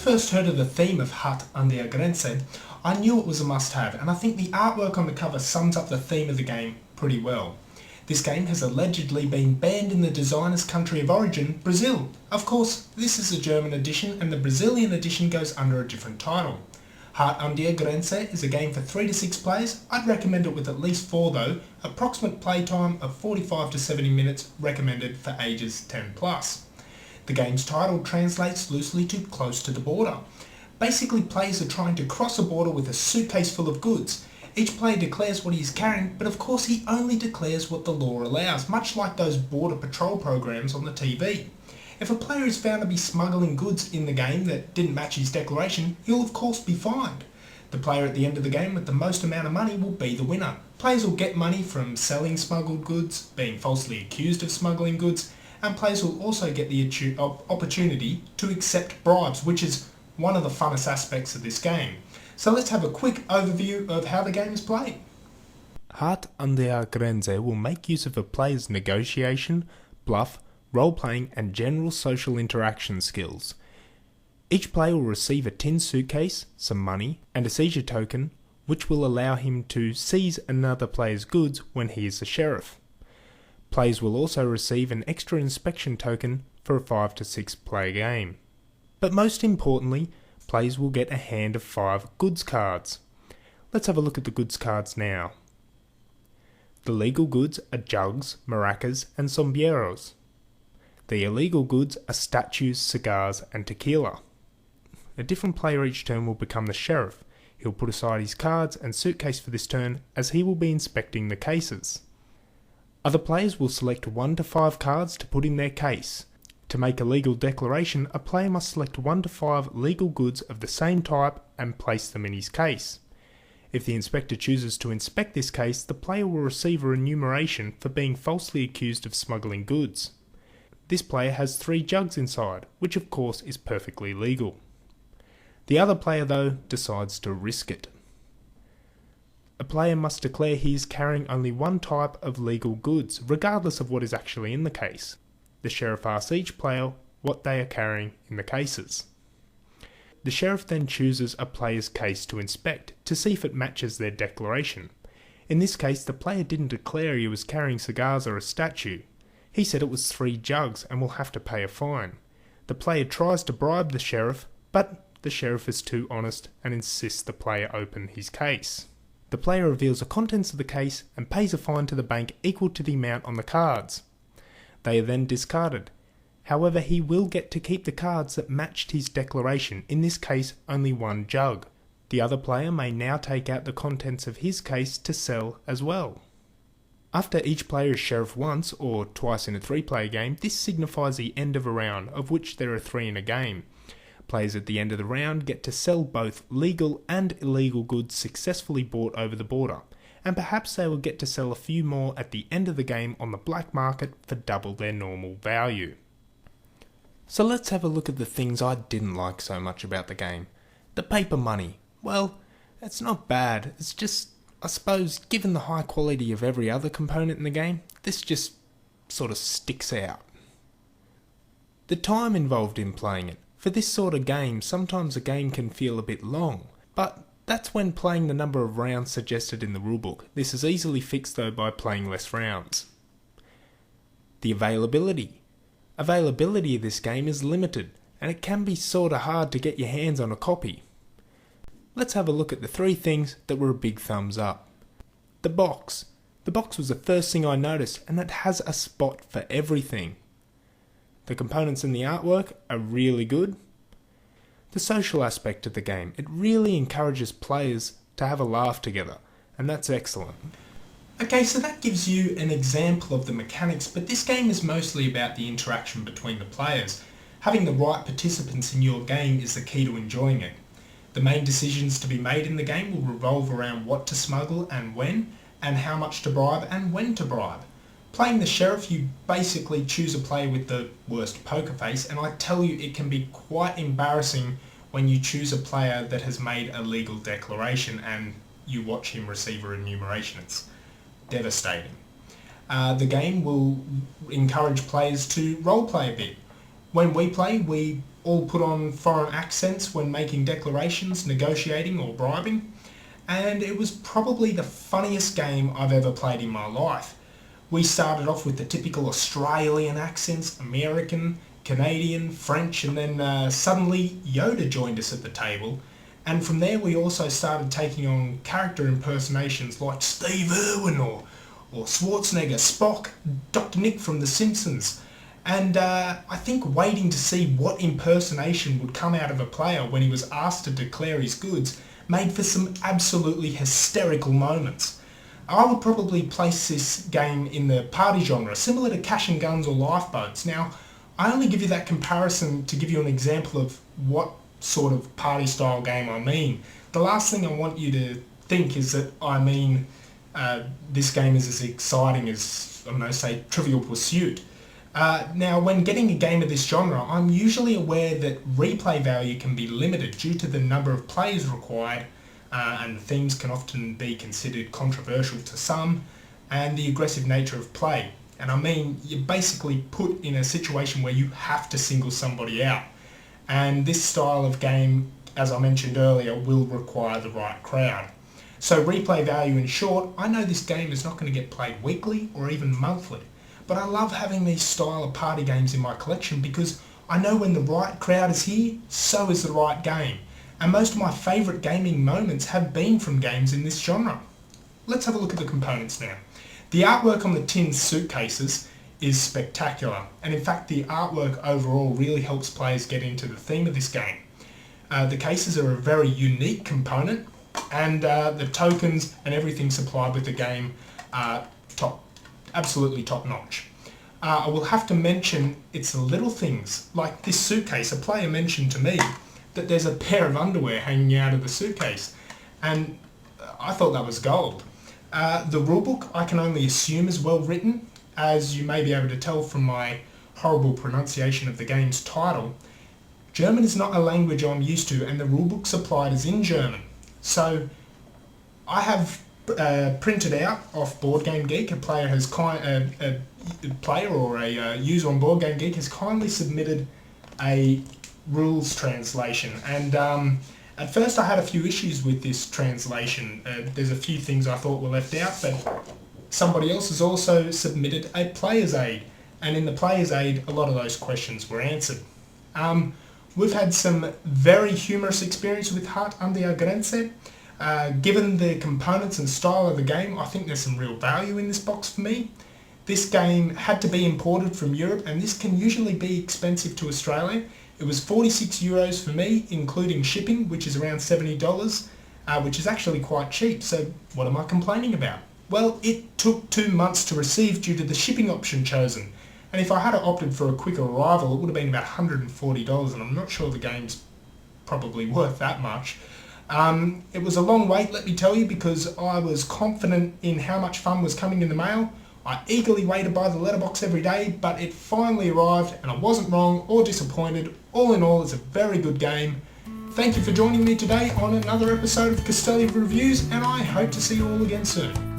first heard of the theme of Hart An Der Grenze, I knew it was a must-have, and I think the artwork on the cover sums up the theme of the game pretty well. This game has allegedly been banned in the designer's country of origin, Brazil. Of course, this is a German edition, and the Brazilian edition goes under a different title. Hart An Der Grenze is a game for 3 to 6 players. I'd recommend it with at least 4 though. Approximate playtime of 45 to 70 minutes, recommended for ages 10 plus. The game's title translates loosely to close to the border. Basically, players are trying to cross a border with a suitcase full of goods. Each player declares what he is carrying, but of course he only declares what the law allows, much like those border patrol programs on the TV. If a player is found to be smuggling goods in the game that didn't match his declaration, he'll of course be fined. The player at the end of the game with the most amount of money will be the winner. Players will get money from selling smuggled goods, being falsely accused of smuggling goods, and players will also get the opportunity to accept bribes, which is one of the funnest aspects of this game. So let's have a quick overview of how the game is played. Hart An Der Grenze will make use of a player's negotiation, bluff, role-playing and general social interaction skills. Each player will receive a tin suitcase, some money, and a seizure token, which will allow him to seize another player's goods when he is the sheriff. Players will also receive an extra inspection token for a 5 to 6 player game. But most importantly, players will get a hand of 5 goods cards. Let's have a look at the goods cards now. The legal goods are jugs, maracas and sombreros. The illegal goods are statues, cigars and tequila. A different player each turn will become the sheriff. He'll put aside his cards and suitcase for this turn, as he will be inspecting the cases. Other players will select 1 to 5 cards to put in their case. To make a legal declaration, a player must select 1 to 5 legal goods of the same type and place them in his case. If the inspector chooses to inspect this case, the player will receive a remuneration for being falsely accused of smuggling goods. This player has 3 jugs inside, which of course is perfectly legal. The other player though decides to risk it. A player must declare he is carrying only one type of legal goods, regardless of what is actually in the case. The sheriff asks each player what they are carrying in the cases. The sheriff then chooses a player's case to inspect, to see if it matches their declaration. In this case, the player didn't declare he was carrying cigars or a statue. He said it was 3 jugs and will have to pay a fine. The player tries to bribe the sheriff, but the sheriff is too honest and insists the player open his case. The player reveals the contents of the case and pays a fine to the bank equal to the amount on the cards. They are then discarded. However, he will get to keep the cards that matched his declaration, in this case only 1 jug. The other player may now take out the contents of his case to sell as well. After each player is sheriff once or twice in a 3-player game, this signifies the end of a round, of which there are 3 in a game. Players at the end of the round get to sell both legal and illegal goods successfully bought over the border, and perhaps they will get to sell a few more at the end of the game on the black market for double their normal value. So let's have a look at the things I didn't like so much about the game. The paper money. Well, it's not bad, it's just, I suppose, given the high quality of every other component in the game, this just sort of sticks out. The time involved in playing it. For this sort of game, sometimes a game can feel a bit long, but that's when playing the number of rounds suggested in the rulebook. This is easily fixed though by playing less rounds. The availability. Availability of this game is limited, and it can be sorta hard to get your hands on a copy. Let's have a look at the 3 things that were a big thumbs up. The box. The box was the first thing I noticed, and it has a spot for everything. The components in the artwork are really good. The social aspect of the game. It really encourages players to have a laugh together, and that's excellent. Okay, so that gives you an example of the mechanics, but this game is mostly about the interaction between the players. Having the right participants in your game is the key to enjoying it. The main decisions to be made in the game will revolve around what to smuggle and when, and how much to bribe and when to bribe. Playing the sheriff, you basically choose a player with the worst poker face, and I tell you it can be quite embarrassing when you choose a player that has made a legal declaration and you watch him receive a remuneration. It's devastating. The game will encourage players to roleplay a bit. When we play, we all put on foreign accents when making declarations, negotiating or bribing, and it was probably the funniest game I've ever played in my life. We started off with the typical Australian accents, American, Canadian, French, and then suddenly Yoda joined us at the table. And from there we also started taking on character impersonations like Steve Irwin or Schwarzenegger, Spock, Dr. Nick from The Simpsons. And I think waiting to see what impersonation would come out of a player when he was asked to declare his goods made for some absolutely hysterical moments. I would probably place this game in the party genre, similar to Cash and Guns or Lifeboats. Now, I only give you that comparison to give you an example of what sort of party style game I mean. The last thing I want you to think is that I mean this game is as exciting as, I'm going to say, Trivial Pursuit. Now, when getting a game of this genre, I'm usually aware that replay value can be limited due to the number of players required, and themes can often be considered controversial to some, and the aggressive nature of play. And I mean, you're basically put in a situation where you have to single somebody out. And this style of game, as I mentioned earlier, will require the right crowd. So replay value in short, I know this game is not going to get played weekly or even monthly, but I love having these style of party games in my collection because I know when the right crowd is here, so is the right game. And most of my favourite gaming moments have been from games in this genre. Let's have a look at the components now. The artwork on the tin suitcases is spectacular, and in fact the artwork overall really helps players get into the theme of this game. The cases are a very unique component, and the tokens and everything supplied with the game are absolutely top notch. I will have to mention it's the little things, like this suitcase. A player mentioned to me that there's a pair of underwear hanging out of the suitcase, and I thought that was gold. The rulebook I can only assume is well written, as you may be able to tell from my horrible pronunciation of the game's title. German is not a language I'm used to, and the rulebook supplied is in German. So I have printed out off Board Game Geek. A player or a user on Board Game Geek has kindly submitted a rules translation, and at first I had a few issues with this translation. There's a few things I thought were left out, but somebody else has also submitted a player's aid, and in the player's aid a lot of those questions were answered. We've had some very humorous experience with Hart An Der Grenze. Given the components and style of the game, I think there's some real value in this box for me. This game had to be imported from Europe, and this can usually be expensive to Australia. It was €46 for me, including shipping, which is around $70, which is actually quite cheap, so what am I complaining about? Well, it took 2 months to receive due to the shipping option chosen, and if I had opted for a quicker arrival, it would have been about $140, and I'm not sure the game's probably worth that much. It was a long wait, let me tell you, because I was confident in how much fun was coming in the mail. I eagerly waited by the letterbox every day, but it finally arrived and I wasn't wrong or disappointed. All in all, it's a very good game. Thank you for joining me today on another episode of Castelli Reviews, and I hope to see you all again soon.